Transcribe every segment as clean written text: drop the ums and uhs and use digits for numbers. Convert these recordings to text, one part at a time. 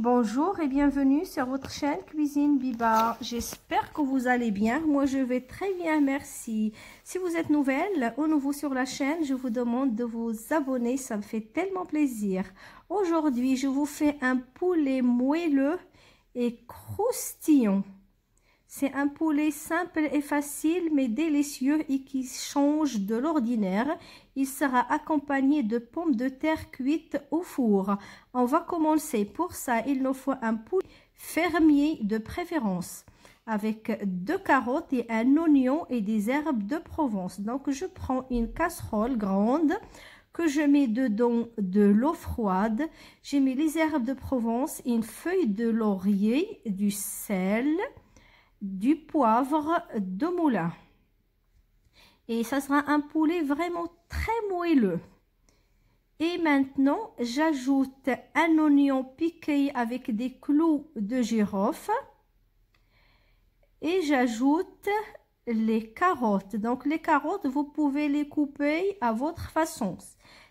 Bonjour et bienvenue sur votre chaîne Cuisine Biba. J'espère que vous allez bien. Moi, je vais très bien, merci. Si vous êtes nouvelle ou nouveau sur la chaîne, je vous demande de vous abonner. Ça me fait tellement plaisir. Aujourd'hui, je vous fais un poulet moelleux et croustillant. C'est un poulet simple et facile, mais délicieux et qui change de l'ordinaire. Il sera accompagné de pommes de terre cuites au four. On va commencer. Pour ça, il nous faut un poulet fermier de préférence, avec 2 carottes et un oignon et des herbes de Provence. Donc, je prends une casserole grande que je mets dedans de l'eau froide. J'ai mis les herbes de Provence, une feuille de laurier, du sel, du poivre de moulin, et ça sera un poulet vraiment très moelleux. Et maintenant j'ajoute un oignon piqué avec des clous de girofle et j'ajoute les carottes. Donc les carottes, vous pouvez les couper à votre façon,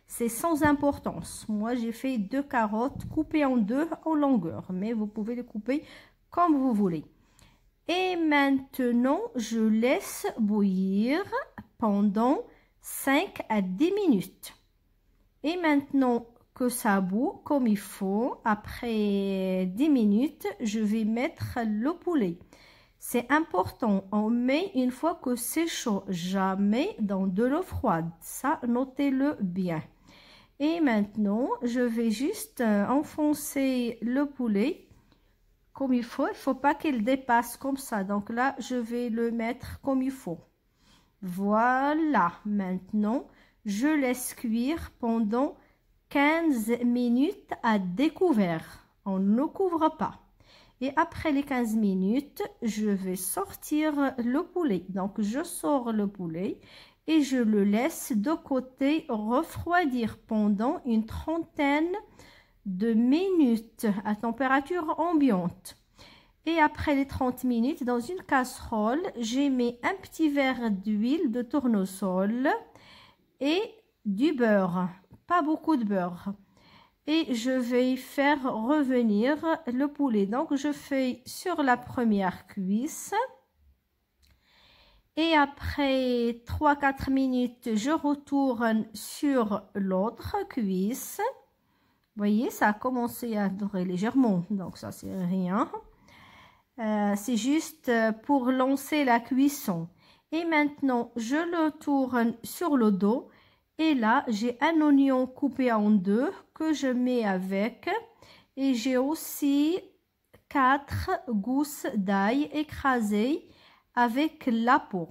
c'est sans importance. Moi j'ai fait 2 carottes coupées en 2 en longueur, mais vous pouvez les couper comme vous voulez. Et maintenant, je laisse bouillir pendant 5 à 10 minutes. Et maintenant que ça bout comme il faut, après 10 minutes, je vais mettre le poulet. C'est important, on met une fois que c'est chaud, jamais dans de l'eau froide. Ça, notez-le bien. Et maintenant, je vais juste enfoncer le poulet comme il faut pas qu'il dépasse comme ça. Donc là, je vais le mettre comme il faut. Voilà, maintenant, je laisse cuire pendant 15 minutes à découvert. On ne couvre pas. Et après les 15 minutes, je vais sortir le poulet. Donc, je sors le poulet et je le laisse de côté refroidir pendant une trentaine de minutes à température ambiante. Et après les 30 minutes, dans une casserole, j'ai mis un petit verre d'huile de tournesol et du beurre, pas beaucoup de beurre. Et je vais faire revenir le poulet. Donc je fais sur la première cuisse et après 3-4 minutes, je retourne sur l'autre cuisse. Vous voyez, ça a commencé à dorer légèrement, donc ça c'est rien. C'est juste pour lancer la cuisson. Et maintenant, je le tourne sur le dos. Et là, j'ai un oignon coupé en 2 que je mets avec. Et j'ai aussi 4 gousses d'ail écrasées avec la peau.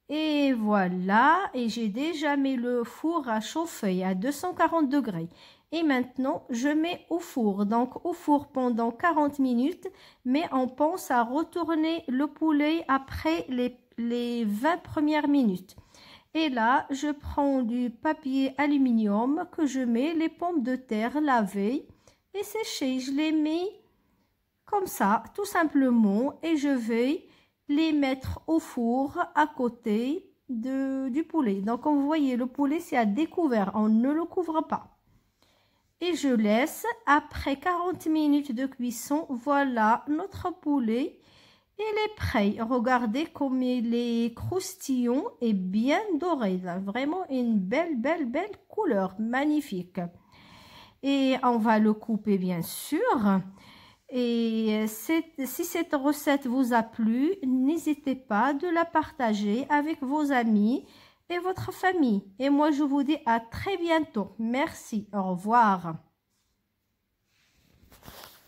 Et voilà, et j'ai déjà mis le four à chauffer à 240 degrés. Et maintenant, je mets au four. Donc, au four pendant 40 minutes, mais on pense à retourner le poulet après les 20 premières minutes. Et là, je prends du papier aluminium que je mets les pommes de terre lavées et séchées. Je les mets comme ça, tout simplement, et je vais les mettre au four à côté du poulet. Donc, comme vous voyez, le poulet, c'est à découvert. On ne le couvre pas. Et je laisse, après 40 minutes de cuisson, voilà, notre poulet, il est prêt. Regardez comme il est croustillant et bien doré. Là. Vraiment une belle couleur, magnifique. Et on va le couper, bien sûr. Et si cette recette vous a plu, n'hésitez pas de la partager avec vos amis et votre famille. Et moi, je vous dis à très bientôt. Merci. Au revoir.